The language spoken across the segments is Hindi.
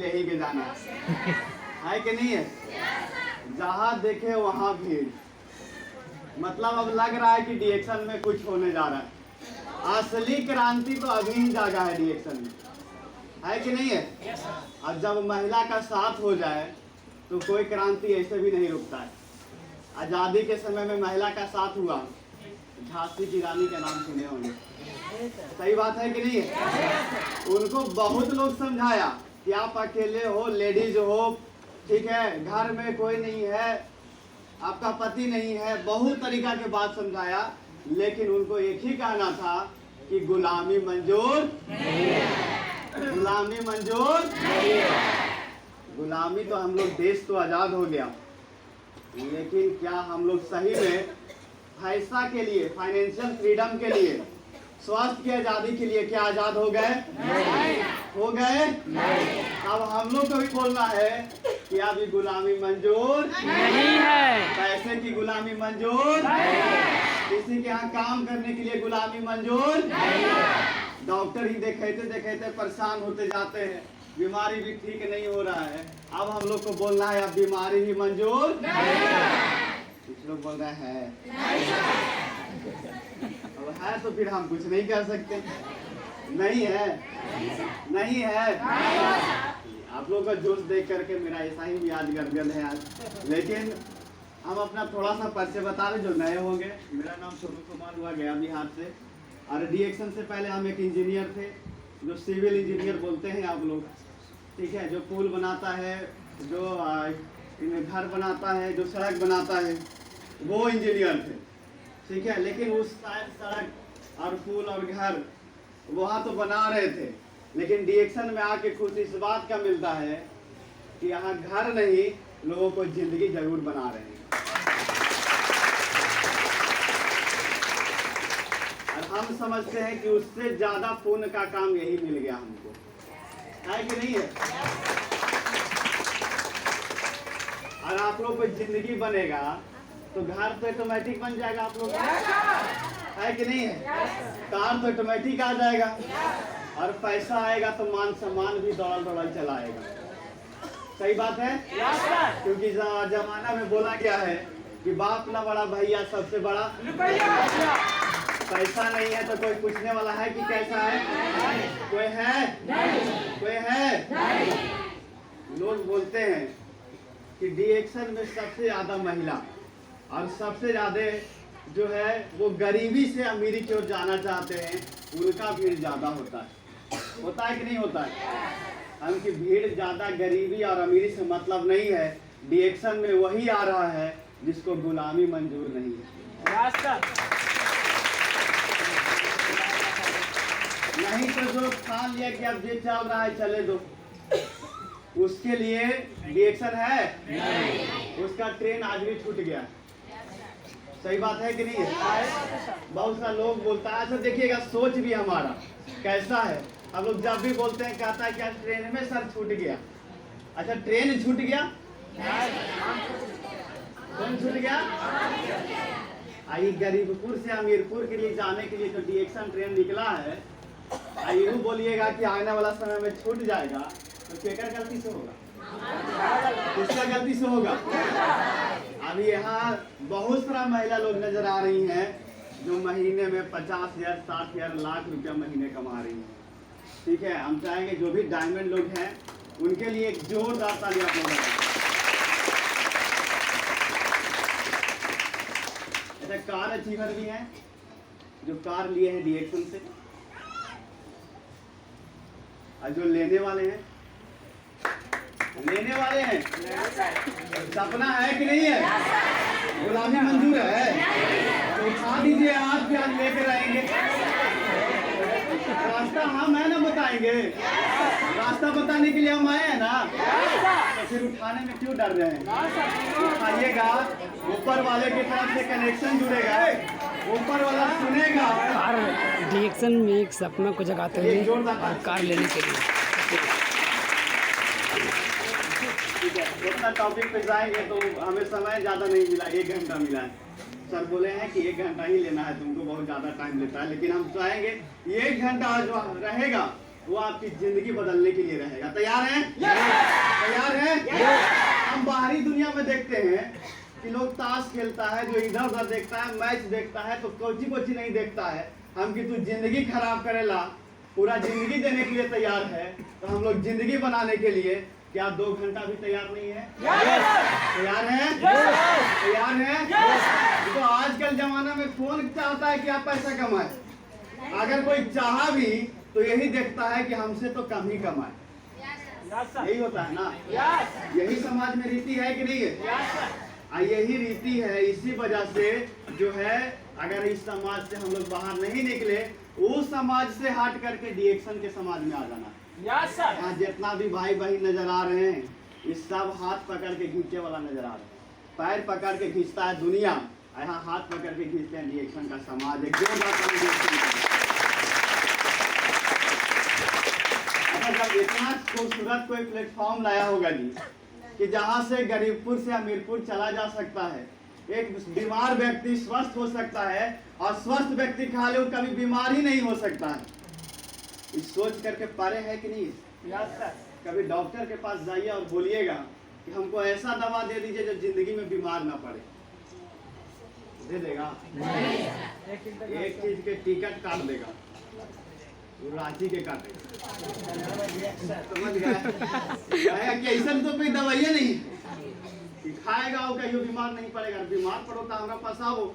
यहीं पे जाना है कि नहीं है? जहाँ देखे वहाँ भीड़, मतलब अब लग रहा है कि डीएक्शन में कुछ होने जा रहा है। असली क्रांति तो अभी ही जागा है डीएक्शन में, है कि नहीं है? और जब महिला का साथ हो जाए तो कोई क्रांति ऐसे भी नहीं रुकता है। आज़ादी के समय में महिला का साथ हुआ, झांसी की रानी का नाम सुने होंगे, सही बात है कि नहीं है? उनको बहुत लोग समझाया कि आप अकेले हो, लेडीज हो, ठीक है, घर में कोई नहीं है, आपका पति नहीं है, बहुत तरीका के बात समझाया, लेकिन उनको एक ही कहना था कि गुलामी मंजूर नहीं है, गुलामी मंजूर नहीं है। गुलामी तो हम लोग, देश तो आज़ाद हो गया, लेकिन क्या हम लोग सही में पैसा के लिए, फाइनेंशियल फ्रीडम के लिए, स्वास्थ्य की आज़ादी के लिए क्या आज़ाद हो गए? हो गए? अब हम लोग को भी बोलना है कि अभी गुलामी मंजूर नहीं है, पैसे की गुलामी मंजूर नहीं है, किसी के यहाँ काम करने के लिए गुलामी मंजूर नहीं है। डॉक्टर ही देखेते देखेते परेशान होते जाते हैं, बीमारी भी ठीक नहीं हो रहा है। अब हम लोग को बोलना है अब बीमारी ही मंजूर नहीं है। कुछ लोग बोल रहे हैं अब है तो फिर हम कुछ नहीं कर सकते। नहीं है, नहीं है। आप लोगों का जोश देख करके मेरा ऐसा ही आज गदगद है आज। लेकिन हम अपना थोड़ा सा परिचय बता रहे जो नए होंगे। मेरा नाम सोनू कुमार हुआ, गया बिहार से, और डीएक्शन से पहले हम एक इंजीनियर थे, जो सिविल इंजीनियर बोलते हैं आप लोग, ठीक है, जो पुल बनाता है, जो घर बनाता है, जो सड़क बनाता है, वो इंजीनियर थे, ठीक है। लेकिन उस सड़क और पुल और घर वहाँ तो बना रहे थे, लेकिन डीएक्शन में आके खुश इस बात का मिलता है कि यहाँ घर नहीं, लोगों को जिंदगी जरूर बना रहे हैं। और हम समझते हैं कि उससे ज्यादा पुण्य का काम यही मिल गया हमको, है कि नहीं है? और आप लोग को जिंदगी बनेगा तो घर तो ऑटोमेटिक बन जाएगा आप लोग, है कि नहीं है? कार तो ऑटोमेटिक आ जाएगा, और पैसा आएगा तो मान सम्मान भी दौड़ल दौड़ल चला आएगा। सही बात है? क्योंकि जमाना में बोला गया है कि बाप ना बड़ा भैया सबसे बड़ा, पैसा नहीं है तो कोई पूछने वाला है कि कैसा है? कोई है? कोई है? लोग बोलते हैं कि डीएक्शन में सबसे ज्यादा महिला और सबसे ज्यादा जो है वो गरीबी से अमीरी की ओर जाना चाहते हैं, उनका भीड़ ज्यादा होता है कि नहीं होता है? हमकी भीड़ ज्यादा गरीबी और अमीरी से मतलब नहीं है। डीएक्शन में वही आ रहा है जिसको गुलामी मंजूर नहीं है। नहीं तो जो ठान लिया कि अब ये चल रहा है चले दो, उसके लिए डीएक्शन है नहीं। उसका ट्रेन आज भी छूट गया। सही बात है कि नहीं है? बहुत सा लोग बोलता है, अच्छा देखिएगा सोच भी हमारा कैसा है। हम लोग जब भी बोलते हैं कहता है कि आज ट्रेन में सर छूट गया। अच्छा ट्रेन छूट गया, कौन छूट गया? आई गरीबपुर से अमीरपुर के लिए जाने के लिए जो डीएक्शन ट्रेन निकला है, यूँ बोलिएगा कि आने वाला समय में छूट जाएगा तो केकर गलती से होगा? किसका गलती से होगा? अभी यहाँ बहुत सारा महिला लोग नजर आ रही हैं जो महीने में 50,000, 60,000, लाख रुपया महीने कमा रही हैं, ठीक है। हम चाहेंगे जो भी डायमंड लोग हैं उनके लिए एक जोरदार ताली आप लोगों को। ऐसे कार अचीवर भी हैं जो कार लिए हैं डीएक्शन से, और जो लेने वाले हैं, सपना है कि नहीं है? गुलामी मंजूर है तो उठा दीजिए, आप क्या लेकर आएंगे? रास्ता हम है ना बताएंगे, रास्ता बताने के लिए हम आए हैं ना, तो फिर उठाने में क्यों डर रहे हैं? उठाइएगा, ऊपर वाले की तरफ से कनेक्शन जुड़ेगा, ऊपर वाला सुनेगा। कार डीएक्शन में एक सपना को जगाते हैं और कार लेने के लिए। उतना टॉपिक पे जाएंगे तो हमें समय ज़्यादा नहीं मिला, 1 घंटा मिला है। सर बोले हैं कि 1 घंटा ही लेना है, तुमको बहुत ज़्यादा टाइम लेता है, लेकिन हम चाहेंगे 1 घंटा जो रहेगा वो आपकी ज़िंदगी बदलने के लिए रहेगा। तैयार हैं? दुनिया में देखते हैं कि लोग ताश खेलता है, जो इधर उधर देखता है, मैच देखता है, तो कोची कोची नहीं देखता है। हम कि तू जिंदगी खराब करेला, पूरा जिंदगी देने के लिए तैयार है, तो हम लोग जिंदगी बनाने के लिए क्या 2 घंटा भी तैयार नहीं है? तैयार है? तैयार है? तो आजकल जमाना में कौन चाहता है कि आप पैसा कमाए? अगर कोई चाहा भी तो यही देखता है कि हमसे तो कम ही कमाए। यही होता है ना? यही समाज में रीति है कि नहीं है? यही रीति है। इसी वजह से जो है, अगर इस समाज से हम लोग बाहर नहीं निकले, उस समाज से हट करके डीएक्शन के समाज में आ जाना। यहाँ जितना भी भाई बहन नजर आ रहे हैं, इस सब हाथ पकड़ के खींचे वाला नजर आ रहा है। पैर पकड़ के खींचता है दुनिया, यहाँ हाथ पकड़ के खींचते हैं डीएक्शन का समाज। एक जब इतना खूबसूरत कोई प्लेटफॉर्म लाया होगा जी, कि जहाँ से गरीबपुर से अमीरपुर चला जा सकता है, एक बीमार व्यक्ति स्वस्थ हो सकता है, और स्वस्थ व्यक्ति खाली वो कभी बीमार ही नहीं हो सकता है। इस सोच करके परे है कि नहीं? कभी डॉक्टर के पास जाइए और बोलिएगा कि हमको ऐसा दवा दे दीजिए जो जिंदगी में बीमार ना पड़े, दे देगा? एक चीज के टिकट काट देगा, रांची के काटेगा। समझ गए? कि ऐसा तो कोई दवाइयाँ नहीं कि खाएगा वो कहीं बीमार नहीं पड़ेगा। बीमार पड़ो तो हमारा पास आओ,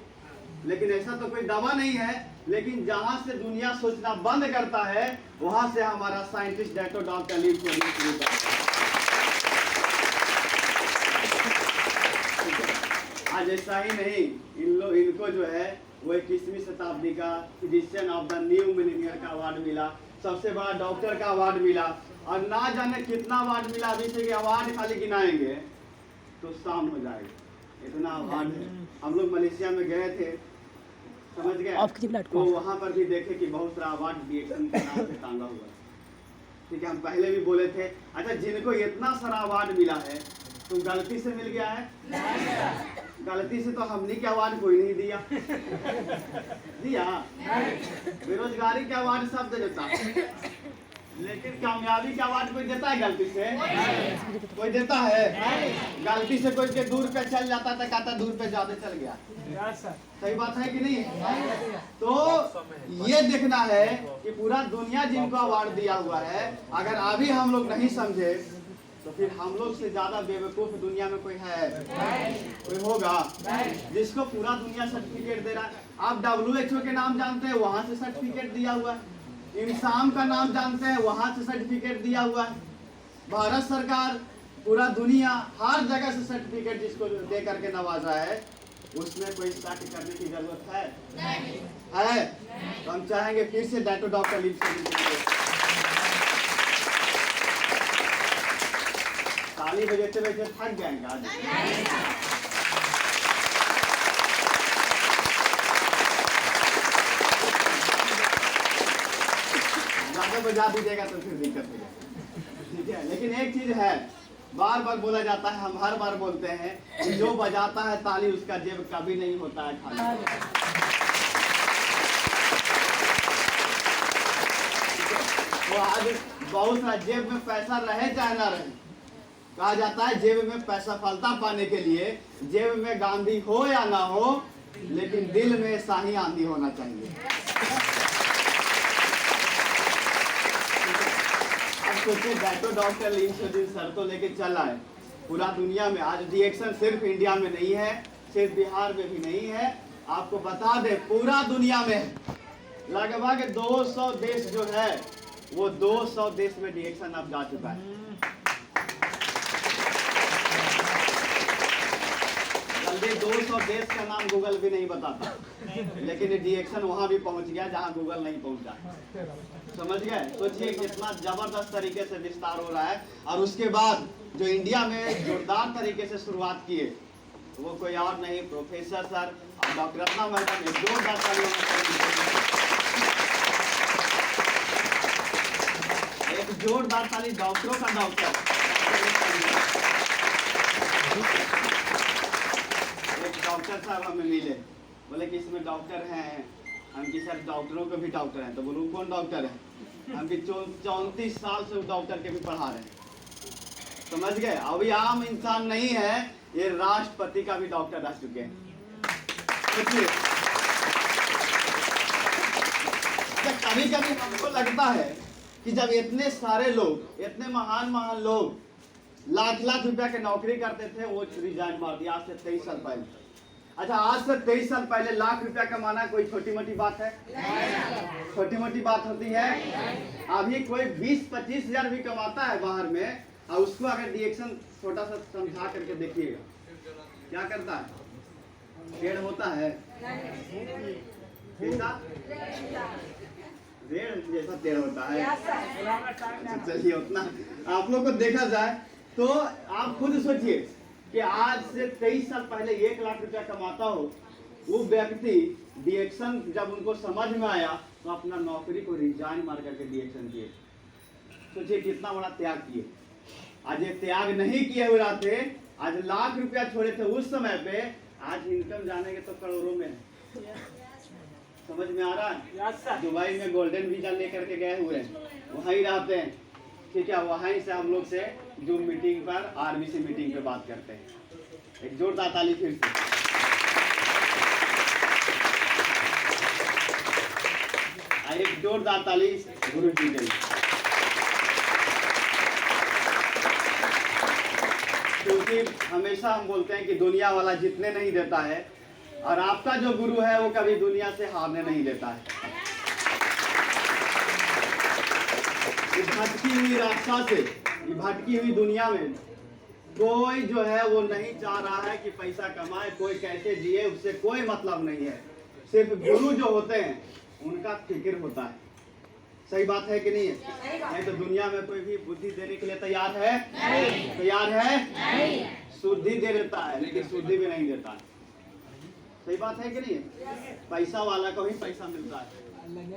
लेकिन ऐसा तो कोई दवा नहीं है। लेकिन जहां से दुनिया सोचना बंद करता है, वहां से हमारा साइंटिस्ट डॉक्टर ली शुरू करता है। आज ऐसा ही नहीं, इनको जो है वो 21वीं शताब्दी का physician of the new Millionaire का अवार्ड मिला, सबसे बड़ा डॉक्टर का अवार्ड मिला, और ना जाने कितना अवार्ड मिला। अभी से अवार्ड खाली गिनाएंगे तो शाम हो जाएगा, इतना अवार्ड है। हम लोग मलेशिया में गए थे, समझ गए, तो वहाँ पर भी देखे कि बहुत सारा अवार्ड डीएक्शन के नाम से टांगा हुआ है। ठीक है, हम पहले भी बोले थे। अच्छा, जिनको इतना सारा अवार्ड मिला है तो गलती से मिल गया है? गलती से तो हमने के अवार्ड कोई नहीं दिया। दिया? बेरोजगारी के अवार्ड सब दे देता, लेकिन कामयाबी का अवार्ड कोई देता है गलती से? कोई देता है? गलती से कोई के दूर पे चल जाता था, कहता दूर पे ज्यादा चल गया। सही बात है कि नहीं? तो ये देखना है कि पूरा दुनिया जिनको अवार्ड दिया हुआ है, अगर अभी हम लोग नहीं समझे तो फिर हम लोग से ज्यादा बेवकूफ दुनिया में कोई है? कोई होगा जिसको पूरा दुनिया सर्टिफिकेट दे रहा है? आप WHO के नाम जानते हैं, वहां से सर्टिफिकेट दिया हुआ है। इंसान का नाम जानते हैं, वहां से सर्टिफिकेट दिया हुआ है। भारत सरकार, पूरा दुनिया, हर जगह से सर्टिफिकेट जिसको दे करके नवाजा है, उसमें कोई शक करने की जरूरत है? है? तो हम चाहेंगे फिर से डॉक्टर ली ताली बजाते बजाते थक जाएंगे आज। ज्यादा बजा दीजिएगा तो फिर दिक्कत हो जाएगी। ठीक है, लेकिन एक चीज है, बार बार बोला जाता है, हम हर बार बोलते हैं कि जो बजाता है ताली उसका जेब कभी नहीं होता है खाली। तो आज बहुत सारा जेब में पैसा रहे चाहे ना रहे, कहा जाता है जेब में पैसा फलता पाने के लिए जेब में गांधी हो या ना हो, लेकिन दिल में शाही आंधी होना चाहिए। अब सोचिए, डॉक्टर ली सर तो लेके चला है पूरा दुनिया में। आज डीएक्शन सिर्फ इंडिया में नहीं है, सिर्फ बिहार में भी नहीं है, आपको बता दे पूरा दुनिया में लगभग 200 देश जो है, वो 200 देश में डीएक्शन अब जा चुका है। जल्दी 200 देश का नाम गूगल भी नहीं बताता, लेकिन डीएक्शन वहां भी पहुंच गया जहां गूगल नहीं पहुंचा। समझ गए? सोचिए कितना जबरदस्त तरीके से विस्तार हो रहा है। और उसके बाद जो इंडिया में जोरदार तरीके से शुरुआत किए, वो कोई और नहीं, प्रोफेसर सर और डॉक्टर रत्ना मैडम। एक जोरदार तालियों एक जोरदार ताली डॉक्टरों का डॉक्टर। एक डॉक्टर साहब हमें मिले, बोले कि इसमें डॉक्टर हैं। हम कि सर डॉक्टरों के भी डॉक्टर हैं। तो बोलूँ कौन डॉक्टर है? हम कि 34 साल से डॉक्टर के भी पढ़ा रहे हैं। समझ गए? अभी आम इंसान नहीं है ये राष्ट्रपति का भी डॉक्टर रह चुके हैं। सोचिए, कभी कभी हमको लगता है कि जब इतने सारे लोग, इतने महान महान लोग लाख लाख रुपया की नौकरी करते थे, वो रिजाइन मार दिया आज से 23 साल पहले। अच्छा, आज से 23 साल पहले लाख रुपया कमाना कोई छोटी मोटी बात है? छोटी मोटी बात होती है? अभी कोई 20-25 हजार भी कमाता है बाहर में, और उसको अगर डिएक्शन छोटा सा समझा करके देखिएगा, क्या करता है? पेड़ होता है पेड़ जैसा पेड़ होता है। चलिए, उतना आप लोग को देखा जाए तो आप खुद सोचिए कि आज से 23 साल पहले 1 लाख रुपया कमाता हो वो व्यक्ति, डिएक्शन जब उनको समझ में आया तो अपना नौकरी को रिजाइन मार करके डिएक्शन किए। सोचिए कितना बड़ा त्याग किए। आज ये त्याग नहीं किए हुए थे, आज लाख रुपया छोड़े थे उस समय पे, आज इनकम जानेंगे तो करोड़ों में। समझ में आ रहा है? दुबई में गोल्डन वीजा लेकर के गए हुए हैं, वहीं रहते हैं, ठीक है। वहीं से हम लोग से जूम मीटिंग पर, आरबीसी मीटिंग पे बात करते हैं। एक जोरदार ताली फिर से। एक जोरदार ताली गुरु जी के लिए। क्योंकि हमेशा हम बोलते हैं कि दुनिया वाला जीतने नहीं देता है, और आपका जो गुरु है वो कभी दुनिया से हारने नहीं देता है। इस भटकी हुई रास्ता से, ये भटकी हुई दुनिया में कोई जो है वो नहीं चाह रहा है कि पैसा कमाए, कोई कैसे जिए, उससे कोई मतलब नहीं है। सिर्फ गुरु जो होते हैं उनका फिक्र होता है। सही बात है कि नहीं है? नहीं तो दुनिया में कोई भी बुद्धि देने के लिए तैयार है? तैयार है? शुद्धि दे देता है, लेकिन शुद्धि भी नहीं देता है। सही बात है कि नहीं है? पैसा वाला को ही पैसा मिलता है।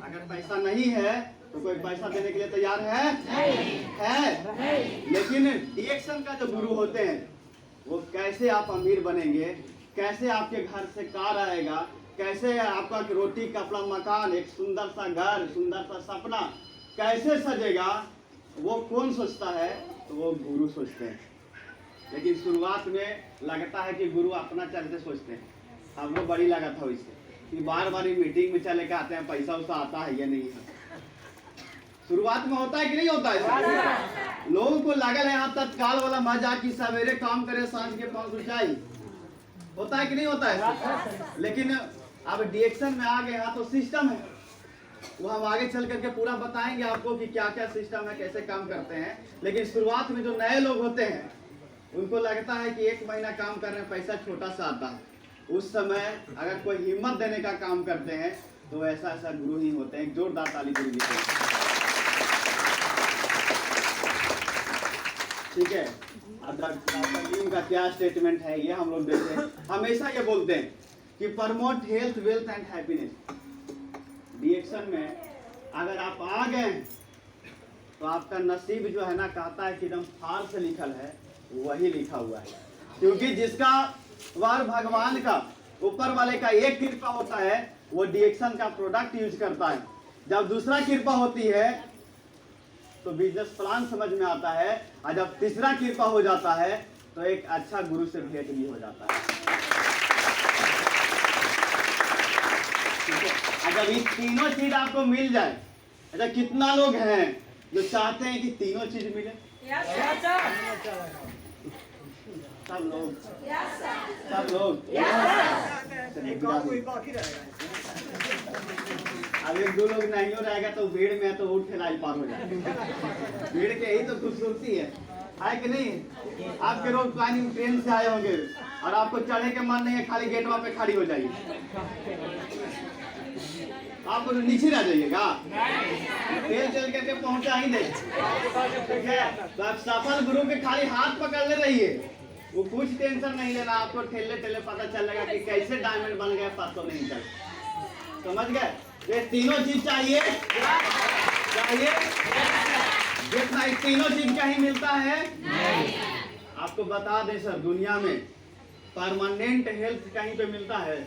अगर पैसा नहीं है तो कोई पैसा देने के लिए तैयार है? लेकिन डिएक्शन का जो गुरु होते हैं वो कैसे आप अमीर बनेंगे, कैसे आपके घर से कार आएगा, कैसे आपका रोटी कपड़ा मकान, एक सुंदर सा घर, सुंदर सा सपना कैसे सजेगा, वो कौन सोचता है? तो वो गुरु सोचते हैं। लेकिन शुरुआत में लगता है कि गुरु अपना चलते सोचते हैं। हम लोग बड़ी लागत है इससे कि बार बार मीटिंग में चले के आते हैं, पैसा उसा आता है या नहीं है। शुरुआत में होता है कि नहीं होता है? लोगों को लागल है यहाँ तत्काल वाला मजा कि सवेरे काम करे सांझ के 5 ऊंचाई, होता है कि नहीं होता है? लेकिन अब डिएक्शन में आ गए हैं तो सिस्टम है, वो हम आगे चल करके पूरा बताएंगे आपको कि क्या क्या सिस्टम है, कैसे काम करते हैं। लेकिन शुरुआत में जो नए लोग होते हैं उनको लगता है कि 1 महीना काम कर रहे हैं, पैसा छोटा सा आता है। उस समय अगर कोई हिम्मत देने का काम करते हैं तो ऐसा ऐसा गुरु ही होते हैं। जोरदार ताली गुरु जी को। ठीक है, का क्या स्टेटमेंट है ये हम लोग देखते हैं। हमेशा ये बोलते हैं कि promote health, wealth and happiness. डिएक्शन में अगर आप आ गए तो आपका नसीब जो है ना, कहता है कि एकदम फार से लिखल है वही लिखा हुआ है। क्योंकि जिसका वार भगवान का, ऊपर वाले का एक कृपा होता है, वो डिएक्शन का प्रोडक्ट यूज करता है। जब दूसरा कृपा होती है तो बिजनेस प्लान समझ में आता है, और जब तीसरा कृपा हो जाता है तो एक अच्छा गुरु से भेंट भी हो जाता है। ठीक है, और जब ये तीनों चीज आपको मिल जाए, अच्छा कितना लोग हैं जो चाहते हैं कि तीनों चीज मिले? सब लोग, सब लोग। अब 1-2 लोग नहीं हो रहेगा तो भीड़ में तो उठ फैलाई पार हो जाएगा। भीड़ के यही तो खूबसूरती है कि नहीं? आपके लोग ट्रेन से आए होंगे और आपको चढ़ने के मन नहीं है, खाली गेटवा पे खड़ी हो जाइए, आप नीचे रह जाइएगा, तेल चल करके पहुंचा ही नहीं। ठीक है, तो आप सफल गुरु के खाली हाथ पकड़ ले रहिए, वो कुछ टेंशन नहीं लेना। आपको ठेले ठेले पता चलेगा कि कैसे डायमंड बन गया, पता तो नहीं चल। समझ गए? ये तीनों चीज चाहिए, जितना इस तीनों चीज का ही मिलता है। आपको बता दें सर, दुनिया में परमानेंट हेल्थ कहीं पे मिलता है?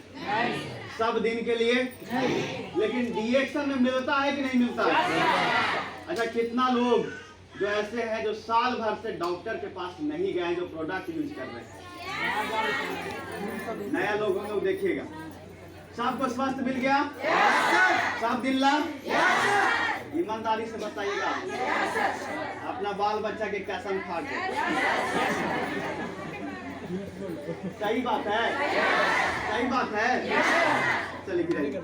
सब दिन के लिए। लेकिन डिएक्शन में मिलता है कि नहीं मिलता है? अच्छा, कितना लोग जो ऐसे हैं जो साल भर से डॉक्टर के पास नहीं गए, जो प्रोडक्ट यूज कर रहे हैं? नया लोग होंगे वो देखिएगा। सबको स्वस्थ मिल गया? सब दिन ला? ईमानदारी से बताइएगा, अपना बाल बच्चा के कसम खा के। सही बात है, सही बात है। चलिए फिर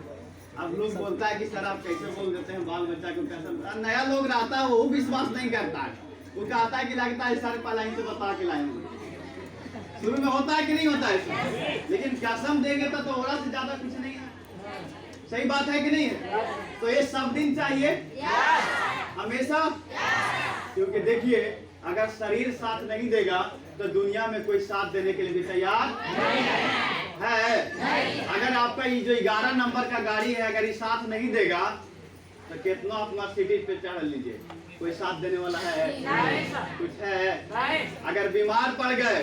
अब लोग बोलता है कि सर आप कैसे बोल देते हैं बाल बच्चा को कसम। नया लोग रहता है वो विश्वास नहीं करता है, वो कहता है कि लगता है सर पहले ही से बता के लाएंगे। शुरू में होता है कि नहीं होता है, लेकिन कसम देंगे तो थोड़ा से ज्यादा कुछ नहीं है। सही बात है कि नहीं है? तो ये सब दिन चाहिए हमेशा, क्योंकि देखिए अगर शरीर साथ नहीं देगा तो दुनिया में कोई साथ देने के लिए भी तैयार है। अगर आपका ये जो 11 नंबर का गाड़ी है अगर ये साथ नहीं देगा तो कितना अपना सिटी पे चढ़ लीजिए, कोई साथ देने वाला है? कुछ है? अगर बीमार पड़ गए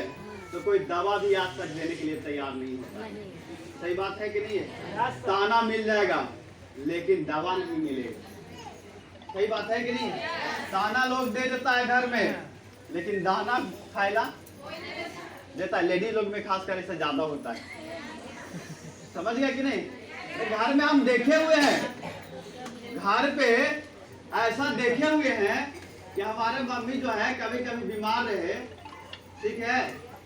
तो कोई दवा भी आज तक देने के लिए तैयार नहीं होता। सही बात है कि नहीं है? ताना मिल जाएगा लेकिन दवा नहीं मिलेगा। सही बात है कि नहीं? ताना लोग दे देता है घर में, लेकिन दाना खाएला देता है। लेडीज लोग में खास कर इससे ज्यादा होता है। समझ गया कि नहीं? तो घर में हम देखे हुए हैं, घर पे ऐसा देखे हुए हैं कि हमारे मम्मी जो है कभी कभी बीमार रहे, ठीक है,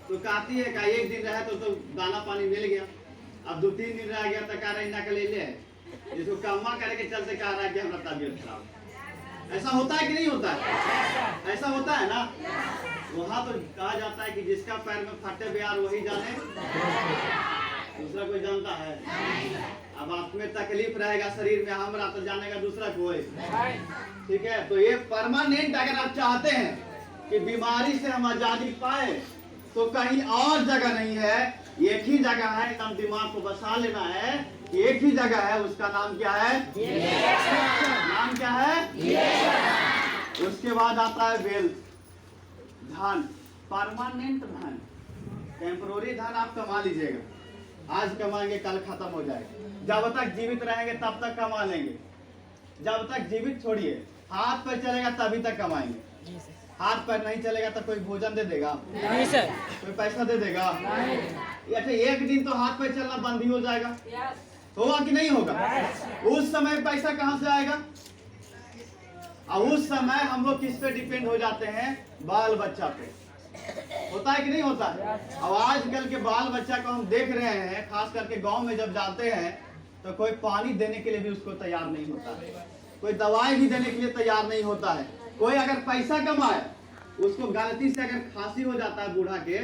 तो कहती है कि एक दिन रहे तो दाना पानी मिल गया, अब 2-3 दिन रह गया तो कह रहा है ले ले, जिसको कम्मा करे के चलते कह रहा है कि हमारा तबियत खराब। ऐसा होता है कि नहीं होता है? ऐसा होता है ना। वहाँ तो कहा जाता है कि जिसका पैर में फटे बिहार वही जाने, दूसरा कोई जानता है? अब आप में तकलीफ रहेगा शरीर में, हमरा तो जानेगा दूसरा कोई, ठीक है। तो ये परमानेंट अगर आप चाहते हैं कि बीमारी से हम आजादी पाए तो कहीं और जगह नहीं है, एक ही जगह है। एकदम दिमाग को बसा लेना है, एक ही जगह है, उसका नाम क्या है? नाम क्या है? उसके बाद आता है वेल्थ, धन, परमानेंट धन। टेम्पोररी धन आप कमा लीजिएगा, आज कमाएंगे कल खत्म हो जाएगा। जब तक जीवित रहेंगे तब तक कमा लेंगे, जब तक जीवित छोड़िए, हाथ पर चलेगा तभी तक कमाएंगे। हाथ पर नहीं चलेगा तो कोई भोजन दे देगा? नहीं सर। कोई पैसा दे देगा? नहीं। अच्छा एक दिन तो हाथ पर चलना बंद ही हो जाएगा, होगा कि नहीं होगा? उस समय पैसा कहाँ से आएगा? और उस समय हम लोग किस पे डिपेंड हो जाते हैं? बाल बच्चा पे। होता है कि नहीं होता? अब आजकल के बाल बच्चा को हम देख रहे हैं, खास करके गांव में जब जाते हैं तो कोई पानी देने के लिए भी उसको तैयार नहीं होता है, कोई दवाई भी देने के लिए तैयार नहीं होता है। कोई अगर पैसा कमाए, उसको गलती से अगर खांसी हो जाता है बूढ़ा के,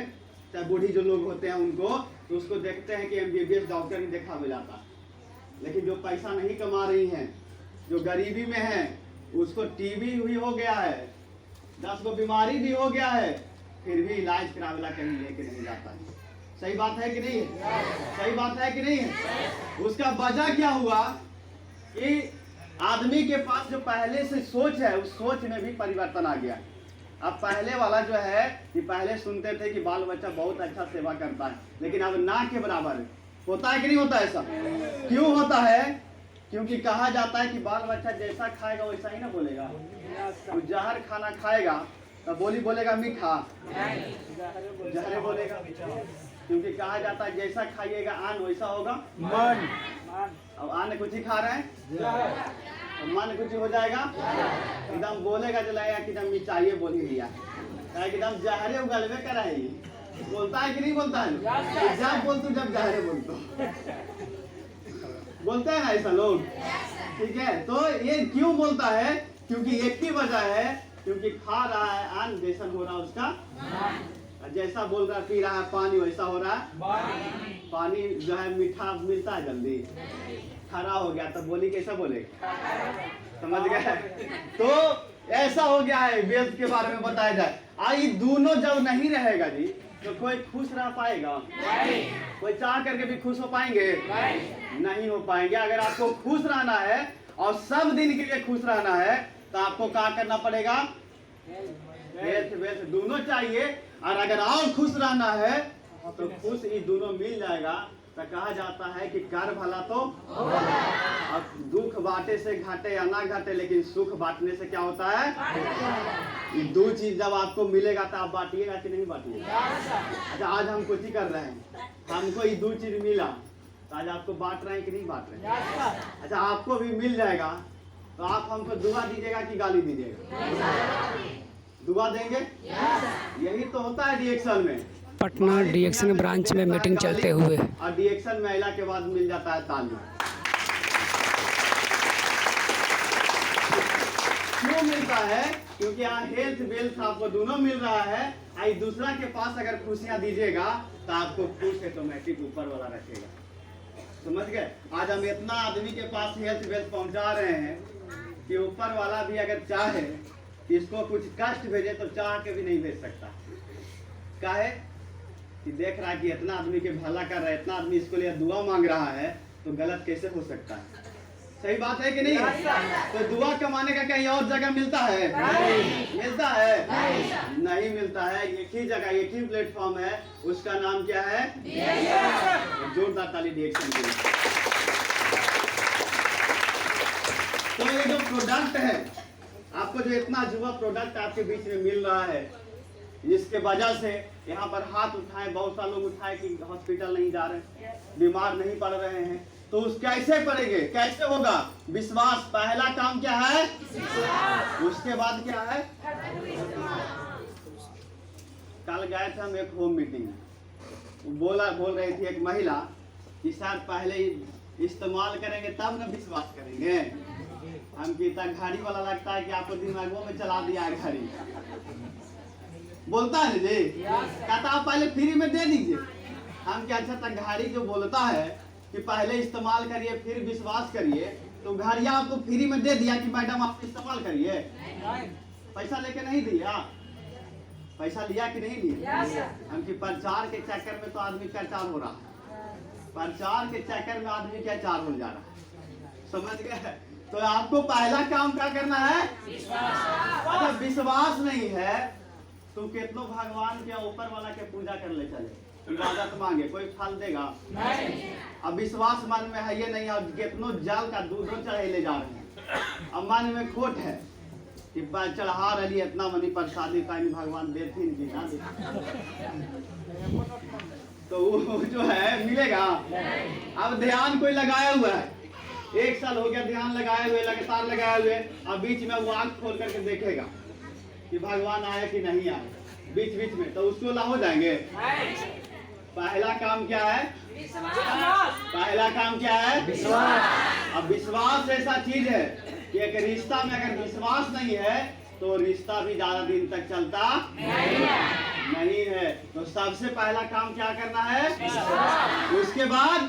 चाहे बूढ़ी जो लोग होते हैं उनको, तो उसको देखते हैं कि MBBS डॉक्टर ही देखा हो जाता है। लेकिन जो पैसा नहीं कमा रही हैं, जो गरीबी में है, उसको टीबी भी हो गया है, 10 को बीमारी भी हो गया है, फिर भी इलाज करावेला कहीं लेके नहीं जाता है। सही बात है कि नहीं? सही बात है कि नहीं? उसका वजह क्या हुआ कि आदमी के पास जो पहले से सोच है, उस सोच में भी परिवर्तन आ गया। अब पहले वाला जो है कि पहले सुनते थे कि बाल बच्चा बहुत अच्छा सेवा करता है, लेकिन अब ना के बराबर है। होता है कि नहीं होता ऐसा? क्यों होता है? क्योंकि कहा जाता है कि बाल बच्चा जैसा खाएगा वैसा ही ना बोलेगा। तो जहर खाना खाएगा तो बोलेगा मीठा, जहर बोलेगा। क्योंकि कहा जाता है जैसा खाइएगा आन वैसा होगा मन। अब आन कुछ ही खा रहे हैं, मन कुछ हो जाएगा, एकदम बोलेगा जलाएगा कि एकदम चाहिए बोल ही लिया, एकदम जहरे उगलवे कराएगी। बोलता है कि नहीं बोलता है? जब बोल तू जब जहरे बोल तो बोलते हैं ना ऐसा लोग, ठीक है। तो ये क्यों बोलता है? क्योंकि एक ही वजह है, क्योंकि खा रहा है अन्न जैसा हो रहा है उसका, जैसा बोल रहा पी रहा है पानी वैसा हो रहा है। पानी जो है मीठा मिलता है जल्दी, खरा हो गया तो बोली कैसा बोलेगा? समझ गए? तो ऐसा हो गया है। वेल्थ के बारे में बताया जाए, आई दोनों जब नहीं रहेगा जी तो कोई खुश रह पाएगा? कोई चाह करके भी खुश हो पाएंगे? नहीं हो पाएंगे। अगर आपको खुश रहना है और सब दिन के लिए खुश रहना है तो आपको क्या करना पड़ेगा? वेल्थ दोनों चाहिए। और अगर और खुश रहना है तो खुश ये दोनों मिल जाएगा तो कहा जाता है कि कर भला तो अब दुख बांटे से घाटे या ना घाटे, लेकिन सुख बांटने से क्या होता है? ये दो चीज जब आपको मिलेगा तो आप बांटिएगा कि नहीं बांटिएगा? अच्छा, आज हम कुछ ही कर रहे हैं, हमको ये दो चीज मिला तो आज आपको बांट रहे हैं कि नहीं बांट रहे हैं? अच्छा, आपको भी मिल जाएगा तो आप हमको दुआ दीजिएगा कि गाली दीजिएगा? दुआ देंगे। यही तो होता है डीएक्शन में। पटना डीएक्शन ब्रांच में मीटिंग चलते हुए और डीएक्शन महिला के बाद मिल जाता है ताली। क्यों मिलता है? क्योंकि यहाँ हेल्थ वेल्थ आपको दोनों मिल रहा है। आई दूसरा के पास अगर खुशियां दीजिएगा तो आपको खुश ऑटोमेटिक ऊपर वाला रखेगा। समझ गए? आज हम इतना आदमी के पास हेल्थ वेल्थ पहुंचा रहे हैं कि ऊपर वाला भी अगर चाहे कि इसको कुछ कष्ट भेजे तो चाह के भी नहीं भेज सकता। काहे कि देख रहा है कि इतना आदमी के भला कर रहा है, इतना आदमी इसको लिए दुआ मांग रहा है, तो गलत कैसे हो सकता है? सही बात है कि नहीं? तो दुआ कमाने का कहीं और जगह मिलता है? मिलता है? नहीं मिलता है। एक ही जगह, एक ही प्लेटफॉर्म है, उसका नाम क्या है? जोरदार ताली डीएक्शन के लिए। तो ये जो प्रोडक्ट है, आपको जो इतना जुआ प्रोडक्ट आपके बीच में मिल रहा है, जिसके वजह से यहाँ पर हाथ उठाए, बहुत सारे लोग उठाए कि हॉस्पिटल नहीं जा रहे, बीमार नहीं पड़ रहे हैं, तो उस कैसे पड़ेंगे? कैसे होगा? विश्वास। पहला काम क्या है? उसके बाद क्या है? कल गए थे हम एक होम मीटिंग में, बोल रही थी एक महिला कि सर पहले इस्तेमाल करेंगे तब न विश्वास करेंगे। हम कितना घड़ी वाला लगता है कि आपको दिमागों में चला दिया है घड़ी। बोलता है ना जी, कहता आप पहले फ्री में दे दीजिए। हम क्या? अच्छा तक घड़ी जो बोलता है कि पहले इस्तेमाल करिए फिर विश्वास करिए, तो घड़िया आपको फ्री में दे दिया कि मैडम आप इस्तेमाल करिए। पैसा लेके नहीं दिया? पैसा लिया कि नहीं लिया? हम कि प्रचार के चक्कर में तो आदमी क्या चार हो रहा है, प्रचार के चक्कर में आदमी क्या चार हो जा रहा है। समझ गए? तो आपको पहला काम क्या करना है? अच्छा, विश्वास नहीं है तो कितनों भगवान के ऊपर वाला के पूजा कर ले चले, इबादत मांगे, कोई फल देगा नहीं। अब विश्वास मन में है ये नहीं, और कितनों जल का दूध चढ़े ले जा रहे हैं। अब मन में खोट है कि चढ़ा रही इतना मनी प्रसादी का भगवान देथिन कि ना तो वो जो है मिलेगा। अब ध्यान कोई लगाया हुआ है, 1 साल हो गया ध्यान लगाए हुए, लगातार लगाए हुए, अब बीच में वो आंख खोल करके देखेगा कि भगवान आए कि नहीं आए, बीच बीच में, तो उसको ला हो जाएंगे। पहला काम क्या है? पहला काम क्या है? विश्वास। अब विश्वास ऐसा चीज है कि एक रिश्ता में अगर विश्वास नहीं है तो रिश्ता भी ज्यादा दिन तक चलता नहीं है। तो सबसे पहला काम क्या करना है? उसके बाद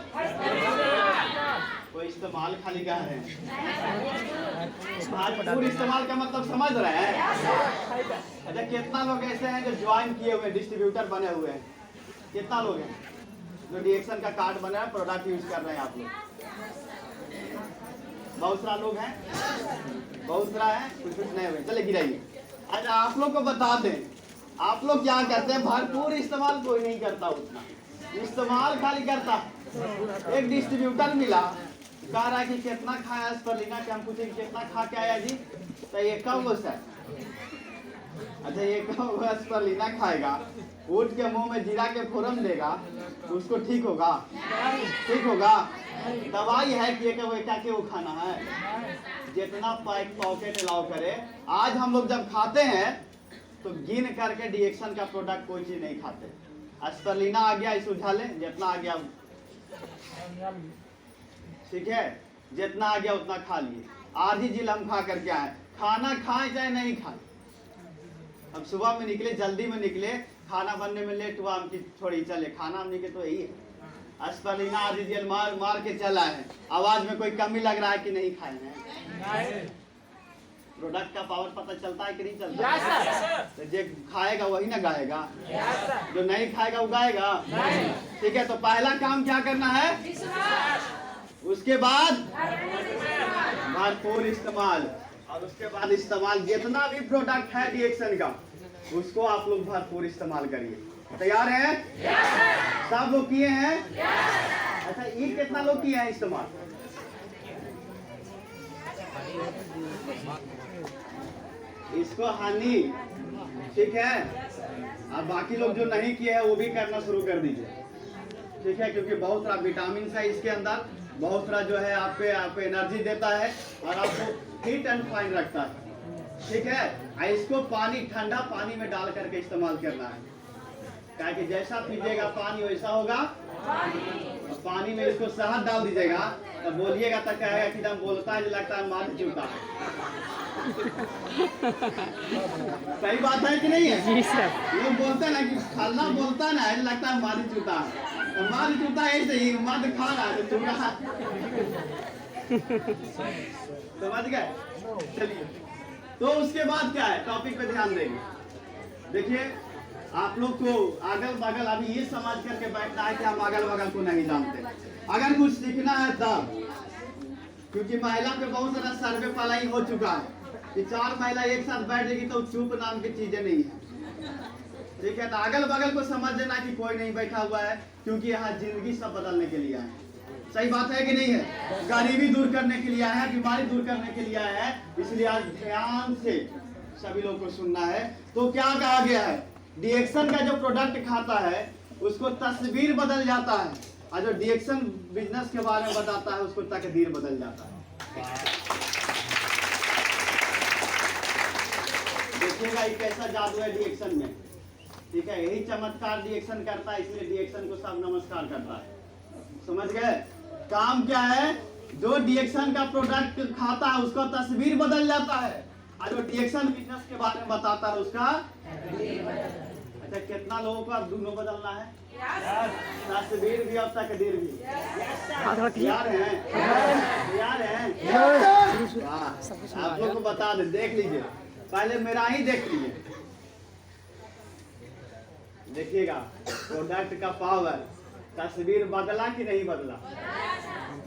कोई इस्तेमाल खाली का है, भरपूर इस्तेमाल का मतलब समझ रहे हैं? अच्छा, कितना लोग ऐसे हैं जो ज्वाइन किए हुए डिस्ट्रीब्यूटर बने हुए हैं? कितना लोग हैं जो डीएक्शन का कार्ड बना है, प्रोडक्ट यूज कर रहे हैं? आप लोग बहुत सारा लोग हैं, बहुत सारा है, कुछ कुछ नए हुए। चले गिराइए। अच्छा, आप लोग को बता दें, आप लोग क्या करते हैं? भरपूर इस्तेमाल कोई नहीं करता, उतना इस्तेमाल खाली करता। एक डिस्ट्रीब्यूटर मिला, कह रहा है कि कितना खाया इस पर लेना, कि हम पूछे कितना खा के आया जी, तो ये कब वो सर? अच्छा, ये कब इस पर लेना खाएगा, उठ के मुंह में जीरा के फोरन देगा, तो उसको ठीक होगा? ठीक होगा? दवाई है कि क्या के वो खाना है, जितना पॉकेट अलाउ करे। आज हम लोग जब खाते हैं तो गिन करके डीएक्शन का प्रोडक्ट कोई चीज नहीं खाते। एस्परलिना आ गया, इस उठा ले, जितना आ गया, ठीक है, जितना आ गया उतना खा लिए। आधी जिल हम खा करके आए, खाना खाए चाहे नहीं खाए। अब सुबह में निकले, जल्दी में निकले, खाना बनने में लेट हुआ, हम की छोड़ी चले, खाना हमने के तो यही है। एस्परलिना आधी जिल मार मार के चला है, आवाज में कोई कमी लग रहा है कि नहीं खाए हैं? प्रोडक्ट का पावर पता चलता है कि नहीं चलता? तो जो खाएगा वही ना गाएगा, जो नहीं खाएगा वो गाएगा? ठीक है, तो पहला काम क्या करना है? उसके बाद भरपूर इस्तेमाल, और उसके बाद इस्तेमाल जितना भी प्रोडक्ट है डीएक्शन का, उसको आप लोग भरपूर इस्तेमाल करिए। तैयार हैं? सब लोग किए हैं? अच्छा, ये कितना लोग किए हैं इस्तेमाल? इसको हानि, ठीक है। अब बाकी लोग जो नहीं किए हैं वो भी करना शुरू कर दीजिए, ठीक है, क्योंकि बहुत सारा विटामिन है इसके अंदर, बहुत सारा जो है आपको एनर्जी देता है और आपको फिट एंड फाइन रखता है, ठीक है। इसको पानी, ठंडा पानी में डाल करके इस्तेमाल करना है, क्या कि जैसा पीजिएगा पानी वैसा होगा। पानी में इसको शहद डाल दीजिएगा तो बोलिएगा तो कहेगा कि एकदम बोलता है, लगता है मार चूता है। सही बात है कि नहीं है? जी सर। लोग बोलते हैं ना कि फलना बोलता है ना, लगता है मारी चूता है, तो मारी चूता ऐसे ही मद खा रहा है तो चूता। समझ गए? चलिए, तो उसके बाद क्या है, टॉपिक पे ध्यान देंगे। देखिए, आप लोग को अगल बगल अभी ये समझ करके बैठना है कि हम अगल बगल को नहीं जानते। अगर कुछ सीखना है तब, क्योंकि महिला पे बहुत सारा सर्वे पलाई हो चुका है कि 4 महिला एक साथ बैठेगी तो चुप नाम की चीजें नहीं है, ठीक है। तो अगल बगल को समझ लेना कि कोई नहीं बैठा हुआ है, क्योंकि यहाँ जिंदगी सब बदलने के लिए है। सही बात है कि नहीं है? गरीबी दूर करने के लिए है, बीमारी दूर करने के लिए है, इसलिए आज ध्यान से सभी लोग को सुनना है। तो क्या कहा गया है, डीएक्सन का जो प्रोडक्ट खाता है उसको तस्वीर बदल जाता है, और जो डीएक्सन बिजनेस के बारे में बताता है उसको तकदीर बदल जाता है। देखिएगा ये कैसा जादू है डीएक्सन में, ठीक है। यही चमत्कार डीएक्सन करता है, इसलिए डीएक्सन को सब नमस्कार करता है। समझ गए? काम क्या है, जो डीएक्सन का प्रोडक्ट खाता है उसका तस्वीर बदल जाता है, और जो डीएक्सन बिजनेस के बारे में बताता है उसका। अच्छा, कितना लोगों को अब दोनों बदलना है? तस्वीर भी और तकदीर भी। तैयार हैं? तैयार हैं? आप लोग को बता दे, देख लीजिए, पहले मेरा ही देख लीजिए। देखिएगा प्रोडक्ट का पावर, तस्वीर बदला कि नहीं बदला?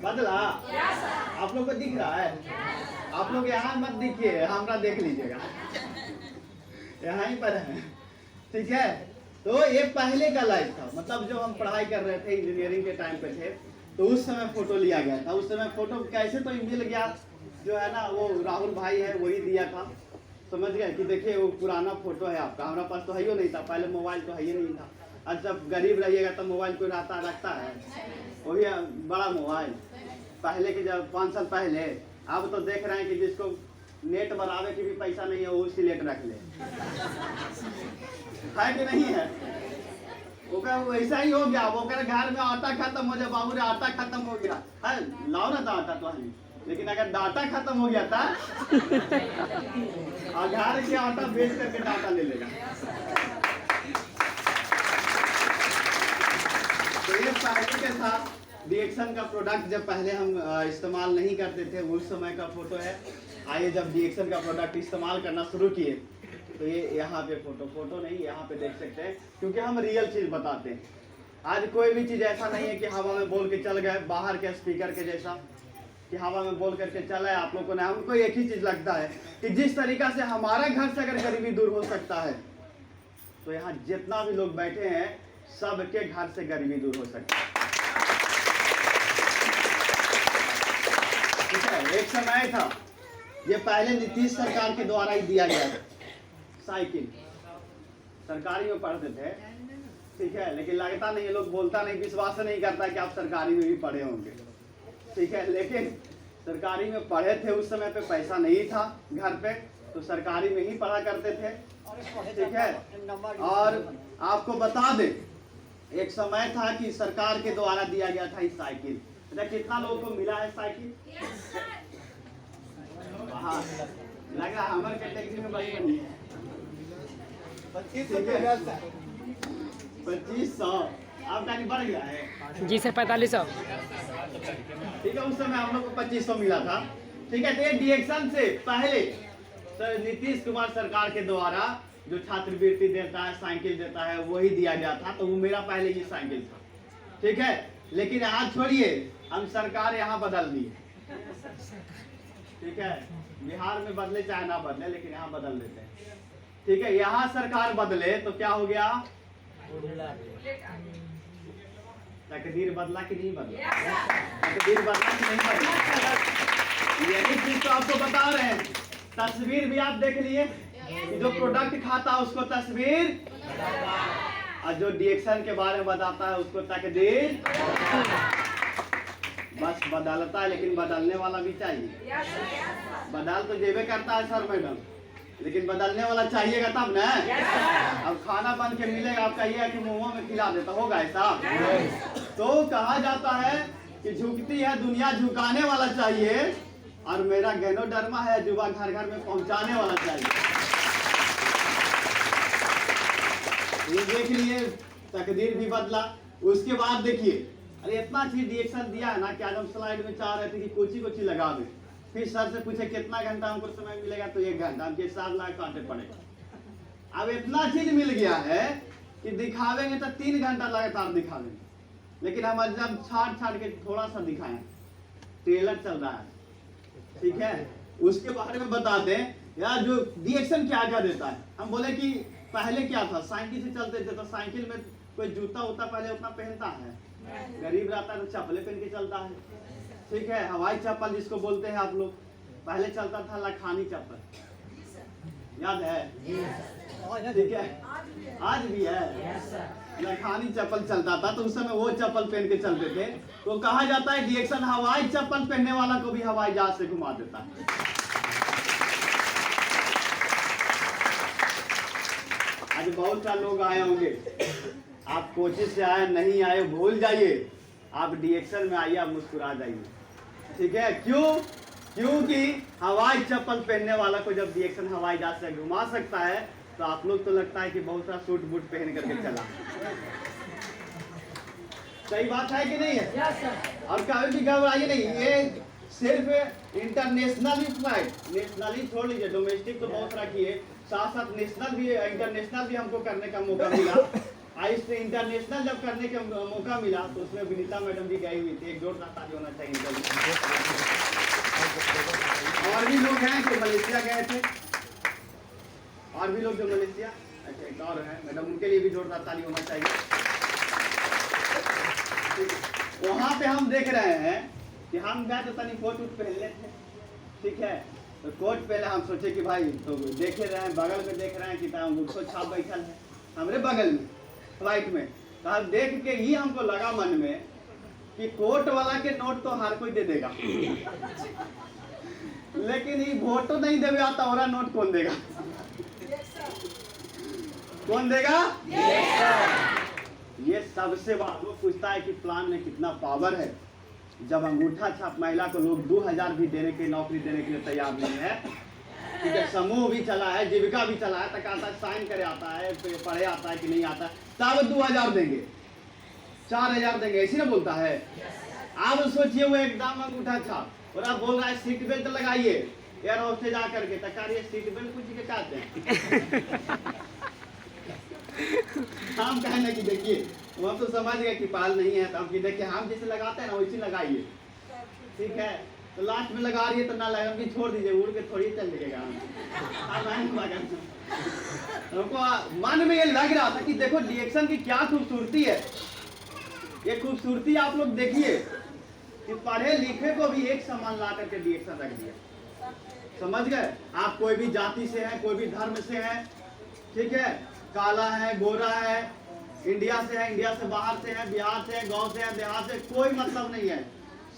बदला? आप लोग को दिख रहा है? आप लोग यहाँ मत दिखिए, हमरा देख लीजिएगा, यहाँ ही पर है, ठीक है। तो ये पहले का लाइफ था, मतलब जब हम पढ़ाई कर रहे थे, इंजीनियरिंग के टाइम पे थे, तो उस समय फोटो लिया गया था। उस समय फोटो कैसे तो मिल गया, जो है ना वो राहुल भाई है वही दिया था। समझ गए कि देखिए वो पुराना फोटो है आपका, हमारा पास तो है ही नहीं था, पहले मोबाइल तो है ही नहीं था। और जब गरीब रहिएगा तो मोबाइल कोई रखता है, वही बड़ा मोबाइल पहले के, जब 5 साल पहले। अब तो देख रहे हैं कि जिसको नेट बनावे की भी पैसा नहीं है वो सिलेक्ट रख ले, है कि नहीं है? वो वैसा ही हो गया, वो घर में आटा खत्म हो जाए, बाबू रे आटा खत्म हो गया है, लाओ ना था आटा तो है, लेकिन अगर डाटा खत्म हो गया था और घर के आटा बेच करके डाटा ले लेगा। तो ये पहले के साथ डीएक्सन का प्रोडक्ट जब पहले हम इस्तेमाल नहीं करते थे, उस समय का फोटो है। आइए जब डीएक्सन का प्रोडक्ट इस्तेमाल करना शुरू किए तो ये यहाँ पे फोटो नहीं, यहाँ पे देख सकते हैं, क्योंकि हम रियल चीज बताते हैं। आज कोई भी चीज ऐसा नहीं है कि हवा में बोल के चल गए, बाहर के स्पीकर के जैसा कि हवा में बोल करके चला है। आप लोग को ना, हमको एक ही चीज लगता है कि जिस तरीका से हमारा घर से अगर गरीबी दूर हो सकता है, तो यहाँ जितना भी लोग बैठे हैं सबके घर से गरीबी दूर हो सकता है। ठीक है, एक समय था, ये पहले नीतीश सरकार के द्वारा ही दिया गया था। साइकिल सरकारी में पढ़ते थे, ठीक है, लेकिन लगता नहीं, लोग बोलता नहीं, विश्वास नहीं करता कि आप सरकारी में भी पढ़े होंगे, ठीक है। लेकिन सरकारी में पढ़े थे, उस समय पे पैसा नहीं था घर पे, तो सरकारी में ही पढ़ा करते थे, ठीक है। और आपको बता दे, एक समय था कि सरकार के द्वारा दिया गया था इस साइकिल। अच्छा, कितना लोगों को मिला है साइकिल? हाँ, लग रहा हमारे कैटेगरी में बड़ी बनी है। 2500 अब कहीं बढ़ गया है। जी सर, 4500। ठीक है, उस समय हम लोग को 2500 मिला था, ठीक है। तो ये डीएक्सन से पहले सर नीतीश कुमार सरकार के द्वारा जो छात्रवृत्ति देता है, साइकिल देता है, वही दिया गया था। तो वो मेरा पहले ही साइकिल था, ठीक है। लेकिन यहाँ छोड़िए, हम सरकार यहाँ बदल दी, ठीक है। बिहार में बदले चाहे ना बदले, लेकिन यहाँ बदल देते हैं, ठीक है। यहाँ सरकार बदले तो क्या हो गया, तकदीर बदला कि नहीं बदला? तकदीर बदला कि नहीं बदला? यही चीज तो आपको बता रहे हैं। तस्वीर भी आप देख लिए कि जो प्रोडक्ट खाता है उसको तस्वीर, और जो डिएक्शन के बारे में बताता है उसको तकदीर। बस बदलता है, लेकिन बदलने वाला भी चाहिए। बदल तो जेबे करता है सर मैडम, लेकिन बदलने वाला चाहिएगा तब ना। अब खाना बन के मिलेगा, आप कहिएगा कि मुंह में खिला देता होगा ऐसा? तो कहा जाता है कि झुकती है दुनिया झुकाने वाला चाहिए, और मेरा गैनोडर्मा है जुबा घर घर में पहुंचाने वाला चाहिए। ये देख लिए तकदीर भी बदला। उसके बाद देखिए, अरे इतना चीज डिएक्शन दिया है ना कि आज हम स्लाइड में चाह रहे थे कि कोची कोची लगा दें। फिर सर से पूछे कितना घंटा हमको समय मिलेगा, तो 1 घंटा, हमके 7 लाख काटे पड़ेगा। अब इतना चीज मिल गया है कि दिखावेंगे तो 3 घंटा लगातार दिखावेंगे, लेकिन हम जब छाट के थोड़ा सा दिखाएं, ट्रेलर चल रहा है, ठीक है, उसके बारे में बताते हैं यार जो डिएक्शन क्या क्या देता है। हम बोले कि पहले क्या था, साइकिल से चलते थे तो साइकिल में कोई जूता उता पहले उतना पहनता है, गरीब रहता है तो चप्पलें पहन के चलता है, ठीक है। हवाई चप्पल जिसको बोलते हैं आप लोग, पहले चलता था लखानी चप्पल, याद है? ठीक है, आज भी है। लखानी चप्पल चलता था, तो उस समय वो चप्पल पहन के चलते थे। तो कहा जाता है डिएक्शन हवाई चप्पल पहनने वाला को भी हवाई जहाज से घुमा देता है। आज बहुत सारे लोग आए होंगे, आप कोचिंग से आए नहीं आए भूल जाइए, आप डिएक्शन में आइए, आप मुस्कुरा जाइए, ठीक है। क्यों? क्योंकि हवाई चप्पल पहनने वाला को जब डिएक्शन हवाई जहाज से घुमा सकता है, तो आप लोग तो लगता है कि बहुत सारा सूट बूट पहन करके चला। सही बात है कि नहीं है? और कभी भी घबराइए नहीं, ये सिर्फ इंटरनेशनल फ्लाइट, नेशनली छोड़ लीजिए, डोमेस्टिक तो बहुत रखी है, साथ साथ नेशनल भी, इंटरनेशनल भी हमको करने का मौका मिला। इस इंटरनेशनल जब करने का मौका मिला तो उसमें विनीता मैडम भी गई हुई थी, एक जोरदार ताली होना चाहिए। और भी लोग हैं जो मलेशिया गए थे, और भी लोग जो मलेशिया, अच्छा एक और है मैडम, उनके लिए भी जोरदार ताली होना चाहिए। वहाँ पे हम देख रहे हैं कि हम गए तो तनी कोट उट पहन लेते, ठीक है। तो कोट पहले हम सोचे कि भाई, तो देखे रहे हैं बगल में, देख रहे हैं कि अंगूठो छाप बैठल है हमरे बगल में फ्लाइट में। तो हम देख के ही हमको लगा मन में कि कोट वाला के नोट तो हर कोई दे देगा, लेकिन ये वोटो नहीं देवे आता, और नोट कौन देगा? कौन देगा? ये सबसे बड़ा लोग पूछता है कि प्लान में कितना पावर है। जब अंगूठा छाप महिला को लोग 2000 भी देने के, नौकरी देने के लिए तैयार नहीं है, ठीक है। समूह भी चला है, जीविका भी चला है, तक आता है, साइन करे आता है, पढ़े आता है कि नहीं आता है, तब 2000 देंगे, 4000 देंगे, ऐसी ना बोलता है। आप सोचिए वो एकदम अंगूठा छाप, और आप बोल रहा है सीट बेल्ट लगाइए एयर होस्टेज जा करके, तक सीट बेल्ट कुछ के कहते हैं। हम कहने की देखिए, वो तो समझ गए कि पाल नहीं है, तो हम देखिए हम जैसे लगाते हैं ना वैसे लगाइए, ठीक है। तो लास्ट में लगा रही है तो ना लगा कि छोड़ दीजिए, उड़ के थोड़ी चल जाएगा। हमको मन में ये लग रहा था कि देखो डिएक्शन की क्या खूबसूरती है। ये खूबसूरती आप लोग देखिए कि पढ़े लिखे को भी एक समान ला करके डिएक्शन रख दिया, समझ गए? आप कोई भी जाति से हैं, कोई भी धर्म से हैं, ठीक है, काला है, गोरा है, इंडिया से है, इंडिया से बाहर से है, बिहार से है, गांव से है, देहात से, कोई मतलब नहीं है,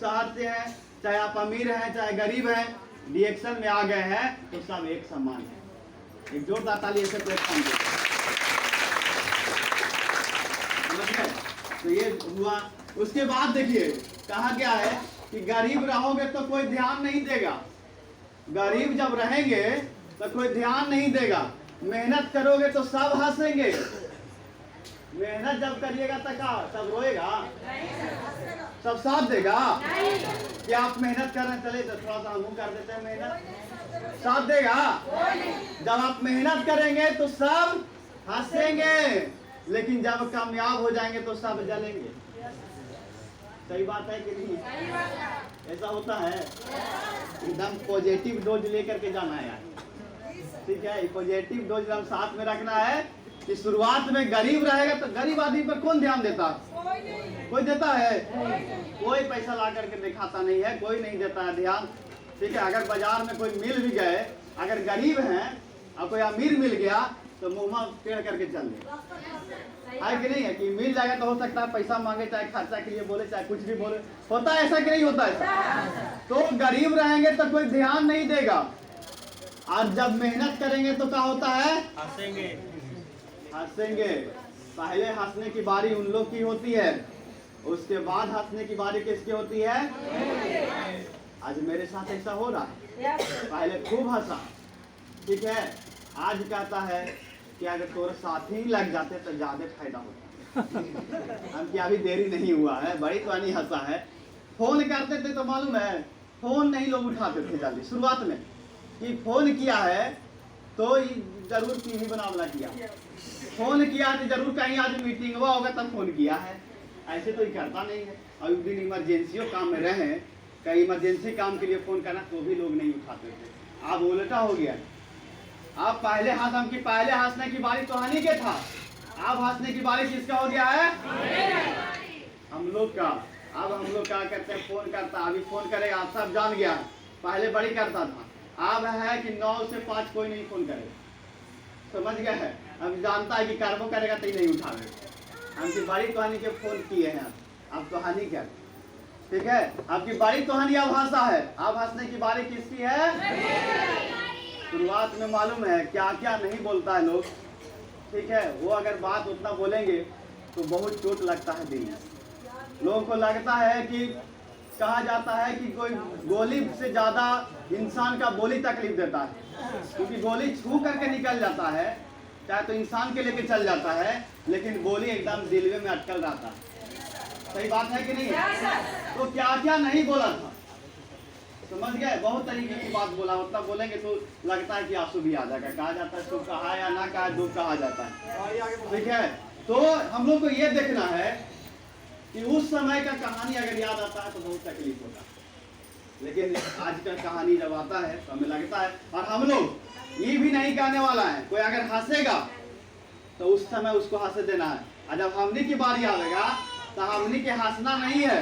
शहर से है, चाहे आप अमीर हैं चाहे गरीब हैं, डिएक्शन में आ गए हैं तो सब एक समान है। एक जोरदार ताली ऐसे प्लेटफॉर्म पे। समझ गए? तो ये हुआ। उसके बाद देखिए कहा गया है कि गरीब रहोगे तो कोई ध्यान नहीं देगा, गरीब जब रहेंगे तो कोई ध्यान नहीं देगा, मेहनत करोगे तो सब हंसेंगे, मेहनत जब करिएगा तब रोएगा, सब साथ देगा। क्या आप मेहनत करने चले तो थोड़ा सा हम कर देते हैं, मेहनत साथ देगा। जब आप मेहनत करेंगे तो सब हंसेंगे, लेकिन जब कामयाब हो जाएंगे तो सब जलेंगे। सही बात है कि नहीं? ऐसा होता है। एकदम पॉजिटिव डोज लेकर के जाना है यार, ठीक है। पॉजिटिव डोज हम साथ में रखना है, कि शुरुआत में गरीब रहेगा तो गरीब आदमी पर कौन ध्यान देता? कोई देता है? कोई पैसा ला करके दिखाता नहीं है, कोई नहीं देता है ध्यान। ठीक है, अगर बाजार में कोई मिल भी गए, अगर गरीब हैं और कोई अमीर मिल गया तो मुंह टेढ़ करके चल दे, है कि नहीं है? कि मिल जाएगा तो हो सकता है पैसा मांगे, चाहे खर्चा के लिए बोले, चाहे कुछ भी बोले। होता है ऐसा कि नहीं होता ऐसा? तो गरीब रहेंगे तो कोई ध्यान नहीं देगा, और जब मेहनत करेंगे तो क्या होता है? हंसेंगे। पहले हंसने की बारी उन लोग की होती है, उसके बाद हंसने की बारी किसकी होती है? आज मेरे साथ ऐसा हो रहा है। पहले खूब हंसा, ठीक है, आज कहता है कि अगर तोरे साथ ही लग जाते तो ज्यादा फायदा होता। हम कि अभी देरी नहीं हुआ है, बड़ी तो नहीं हंसा है। फोन करते थे तो मालूम है, फोन नहीं लोग उठाते थे जल्दी शुरुआत में, कि फोन किया है तो जरूर टीवी बनावला किया, फोन किया तो जरूर कहीं आज मीटिंग हुआ होगा तब फोन किया है। ऐसे तो ही करता नहीं है। और उस दिन इमरजेंसी काम में रहे, कहीं इमरजेंसी काम के लिए फोन करना तो भी लोग नहीं उठाते थे। अब उल्टा हो गया। अब पहले हम की पहले हंसने की बारी तो हानि के था, अब हंसने की बारी किसका हो गया है? हम लोग का। अब हम लोग क्या करते हैं? फोन करता, अभी फोन करेगा, आप सब जान गया। पहले बड़ी करता था, अब है कि 9 से 5 कोई नहीं फोन करेगा, समझ गया है? अब जानता है कि कार्बो करेगा तो ही नहीं उठाएगा। हमकी बड़ी कहानी के फोन किए हैं, अब तो हानि क्या? ठीक है, आपकी बड़ी कहानी अब हंसा है, अब हंसने की बारी किसकी है? शुरुआत में मालूम है क्या क्या नहीं बोलता है लोग, ठीक है, वो अगर बात उतना बोलेंगे तो बहुत चोट लगता है दिल में। लोगों को लगता है कि कहा जाता है कि कोई गोली से ज्यादा इंसान का बोली तकलीफ देता है, क्योंकि गोली छू करके निकल जाता है, चाहे तो इंसान के लेके चल जाता है, लेकिन गोली एकदम दिलवे में अटकल रहता है। सही बात है कि नहीं? तो क्या क्या नहीं बोला था, समझ गए? बहुत तरीके की बात बोला, उतना बोलेंगे तो लगता है कि आंसू भी आ जाएगा। कहा जाता है सुख कहा या ना कहा, दुख कहा जाता है, ठीक है। तो हम लोग को ये देखना है कि उस समय का कहानी अगर याद आता है तो बहुत तकलीफ होता है, लेकिन आज का कहानी जब आता है तो हमें लगता है। और हम लोग ये भी नहीं कहने वाला है, कोई अगर हंसेगा तो उस समय उसको हंसे देना है, और जब हमने की बारी आएगा तो हमने के हंसना नहीं है,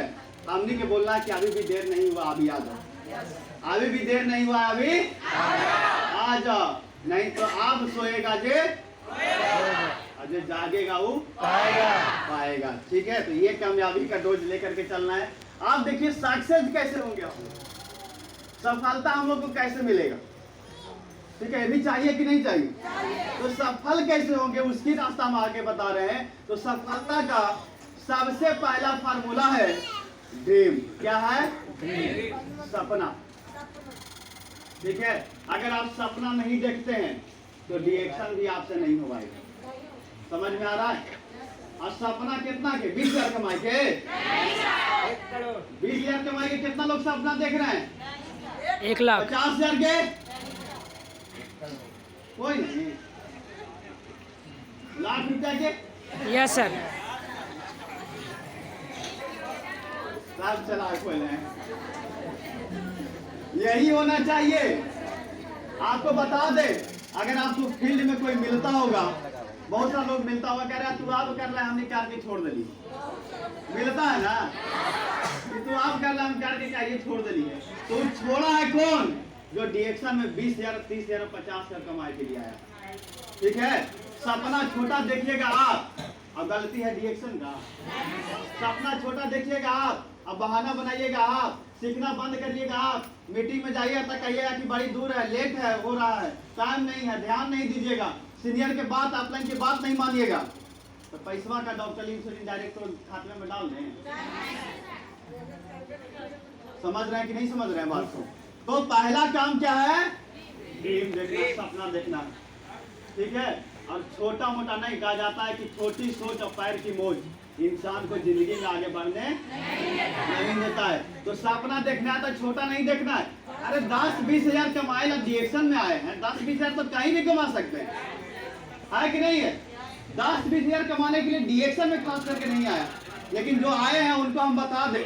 हमने के बोलना है कि अभी भी देर नहीं हुआ, अभी आ जाओ, अभी भी देर नहीं हुआ, अभी आ जाओ, नहीं तो आप सोएगा जे जो जागेगा वो पाएगा। ठीक है, तो ये कामयाबी का डोज लेकर के चलना है। आप देखिए सक्सेस कैसे होंगे, हम सफलता हम लोग को कैसे मिलेगा, ठीक है, ये भी चाहिए कि नहीं चाहिए? तो सफल कैसे होंगे उसकी रास्ता हम आगे बता रहे हैं। तो सफलता का सबसे पहला फार्मूला है ड्रीम। क्या है? सपना। ठीक है, अगर आप सपना नहीं देखते हैं तो रिएक्शन भी आपसे नहीं हो पाएगा। समझ में आ रहा है? और सपना कितना के? 20,000 कमाई के, 20,000 कमाई के कितना लोग सपना देख रहे हैं? 1 लाख। 50,000 के कोई नहीं, लाख रुपया के यस सर। सब चला खोले हैं। यही होना चाहिए। आपको बता दे, अगर आपको फील्ड में कोई मिलता होगा, बहुत सारे लोग मिलता होगा, कह रहा तू आप कर रहा है, हमने करके छोड़ दली, मिलता है ना कि तू आप कर रहा, हम करके चाहिए छोड़ दली है। तो छोड़ा है कौन? जो डिएक्शन में 20,000, 30,000, 50,000 कमाए के लिए आया। ठीक है, सपना छोटा देखिएगा आप, और गलती है डिएक्शन का। सपना छोटा देखिएगा आप, अब बहाना बनाइएगा आप, सीखना बंद करिएगा आप, मीटिंग में जाइए तो कहिएगा कि बड़ी दूर है, लेट है, हो रहा है, टाइम नहीं है, ध्यान नहीं दीजिएगा, सीनियर के बात, अपलाइन की बात नहीं मानिएगा, तो पैसवा का डॉक्टर डायरेक्ट तो खाते में डाल दें। समझ रहे हैं कि नहीं समझ रहे हैं बात को? तो पहला काम क्या है? ड्रीम देखना, सपना देखना। ठीक है, और छोटा मोटा नहीं, कहा जाता है कि छोटी सोच और पैर की मौज इंसान को जिंदगी में आगे बढ़ने नहीं देता है। तो सपना देखना है तो छोटा नहीं देखना है। अरे 10-20 हजार कमाए ला डिएक्शन में आए हैं, 10-20 हजार तो कहीं भी कमा सकते हैं, है कि नहीं है? 10-20 हजार कमाने के लिए डिएक्शन में खास करके नहीं आया, लेकिन जो आए हैं उनको हम बता दें।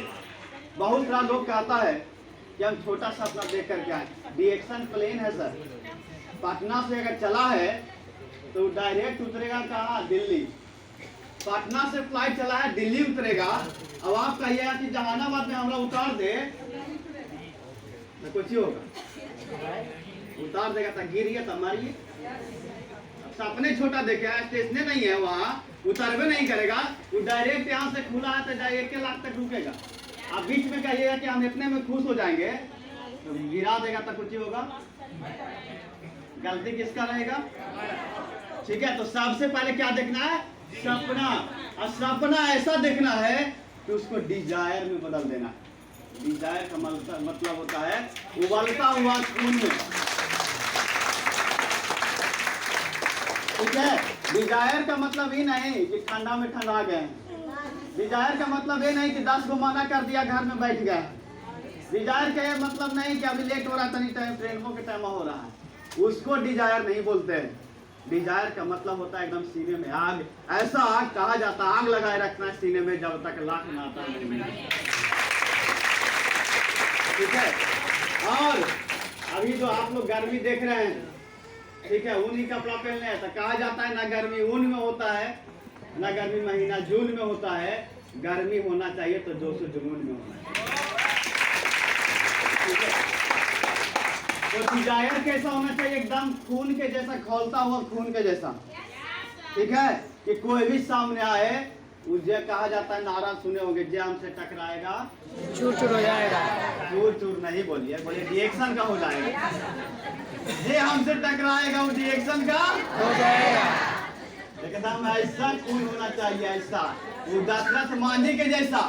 बहुत सारा लोग कहता है कि हम छोटा सा अपना देख करके आए। डिएक्शन प्लेन है सर, पटना से अगर चला है तो डायरेक्ट उतरेगा कहाँ? दिल्ली। पटना से फ्लाइट चला है, दिल्ली उतरेगा। अब आप कहिएगा कि जहानाबाद में हमरा उतार दे तो कुछ ही होगा, उतार देगा तो गिरिए तो मारिए। सपने छोटा देखे, स्टेशन नहीं है वहाँ, उतरबे नहीं करेगा। वो डायरेक्ट यहाँ से खुला है तो डायरेक्ट 1 लाख तक रुकेगा। आप बीच में कहिएगा कि हम इतने में खुश हो जाएंगे तो गिरा देगा तो कुछ ही होगा। गलती किसका रहेगा? ठीक है, तो सबसे पहले क्या देखना है? सपना। और सपना ऐसा देखना है कि उसको डिजायर में बदल देना। डिजायर का मतलब होता है उबलता हुआ खून में। ठीक है, डिजायर का मतलब ये नहीं कि ठंडा में ठंडा गए। डिजायर का मतलब ये नहीं कि 10 को मना कर दिया घर में बैठ गए। डिजायर का ये मतलब नहीं कि अभी लेट हो रहा था, नहीं टाइम ट्रेनों के टाइम हो रहा है, उसको डिजायर नहीं बोलते हैं। डिजायर का मतलब होता है एकदम सीने में आग। ऐसा आग कहा जाता है, आग लगाए रखना है सीने में जब तक लाख ना आता नहीं। ठीक है, और अभी जो आप लोग गर्मी देख रहे हैं, ठीक है, ऊनी कपड़ा पहनने हैं तो कहा जाता है ना गर्मी ऊन में होता है, ना गर्मी महीना जून में होता है। गर्मी होना चाहिए तो जोश जुनून में होना चाहिए। ठीक है, तो डिजायर कैसा होना चाहिए? एकदम खून के जैसा, खौलता हुआ खून के जैसा। ठीक है, कि कोई भी सामने आए, उसे कहा जाता है, नारा सुने होंगे, जे हमसे टकराएगा चूर चूर हो जाएगा। चूर चूर नहीं बोलिए, बोलिए रिएक्शन का हो जाएगा। जे हमसे टकराएगा वो रिएक्शन का हो जाएगा। एकदम ऐसा खून होना चाहिए, ऐसा। वो दशरथ मांझी के जैसा।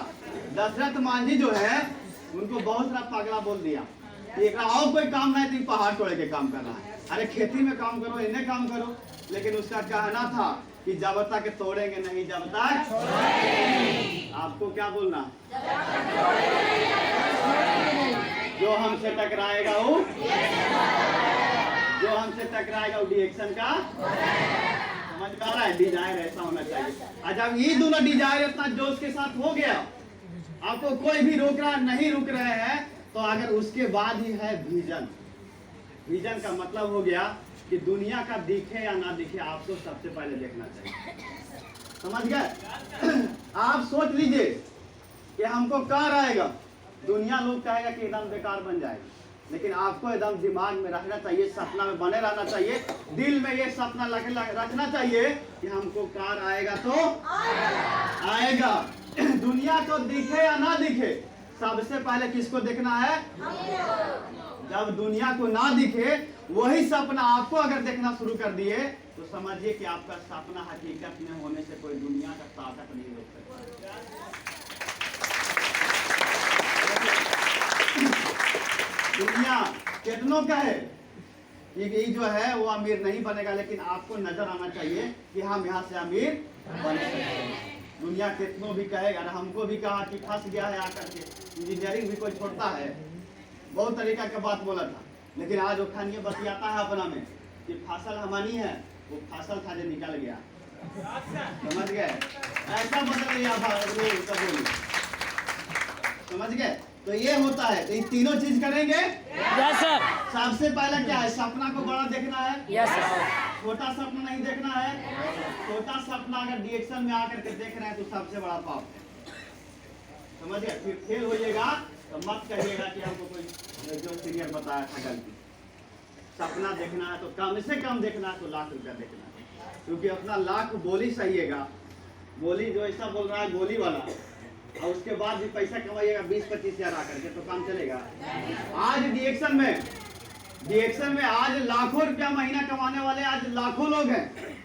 दशरथ मांझी जो है उनको बहुत सारा पगला बोल दिया कि एक और कोई काम नहीं, तुम पहाड़ तोड़ के काम करना है। अरे खेती में काम करो, इन्हें काम करो। लेकिन उसका कहना था कि जब तक तोड़ेंगे नहीं, जब तक आपको क्या बोलना? जो हमसे टकराएगा वो, जो हमसे टकराएगा वो रिएक्शन का समझ में आ रहा है? डिजायर ऐसा होना चाहिए। और जब ये दोनों डिजायर इतना जोश के साथ हो गया, आपको कोई भी रोक रहा नहीं, रुक रहे हैं, तो अगर उसके बाद ही है विजन। विजन का मतलब हो गया कि दुनिया का दिखे या ना दिखे, आपको सबसे पहले देखना चाहिए। समझ गए? आप सोच लीजिए कि हमको कार आएगा, दुनिया लोग कहेगा कि एकदम बेकार बन जाएगा, लेकिन आपको एकदम दिमाग में रखना चाहिए, सपना में बने रहना चाहिए, दिल में ये सपना रखना चाहिए कि हमको कार आएगा तो आएगा। दुनिया को दिखे या ना दिखे, सबसे पहले किसको देखना है? जब दुनिया को ना दिखे, वही सपना आपको अगर देखना शुरू कर दिए तो समझिए कि आपका सपना हकीकत में होने से कोई दुनिया का ताकत नहीं रोक सकता। दुनिया कितनों का है ये जो है वो अमीर नहीं बनेगा, लेकिन आपको नजर आना चाहिए कि हम यहाँ से अमीर बन सकते हैं। दुनिया कितनों भी कहेगा, हमको भी कहा कि फंस गया है आकर के, इंजीनियरिंग भी कोई छोड़ता है, बहुत तरीका का बात बोला था, लेकिन आज वो खानिए बतियाता है अपना में कि फसल हमारी है, वो फसल था जो निकल गया। समझ गए? ऐसा बदल गया बोली। समझ गए? तो ये होता है, तो ये तीनों चीज करेंगे। Yes sir. सबसे पहला क्या है? सपना को बड़ा देखना है। Yes sir. छोटा सपना नहीं देखना है। छोटा सपना अगर डिएक्शन में आकर के देख रहे हैं तो सबसे बड़ा पाप है। समझ गए? फिर फेल होइएगा तो मत कहिएगा कि हमको कोई जो सीनियर बताया था गलती। सपना देखना है तो कम से कम देखना है तो लाख रुपया देखना है, क्योंकि अपना लाख बोली सहिएगा। बोली जो ऐसा बोल रहा है गोली वाला, और उसके बाद भी पैसा कमाइएगा 20-25 हजार आकर के, तो काम चलेगा? आज डिएक्शन में आज लाखों रुपया महीना कमाने वाले आज लाखों लोग हैं।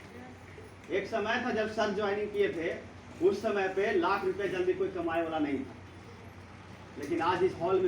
एक समय था जब सर ज्वाइनिंग किए थे, उस समय पे लाख रुपया जल्दी कोई कमाए वाला नहीं था, लेकिन आज इस हॉल में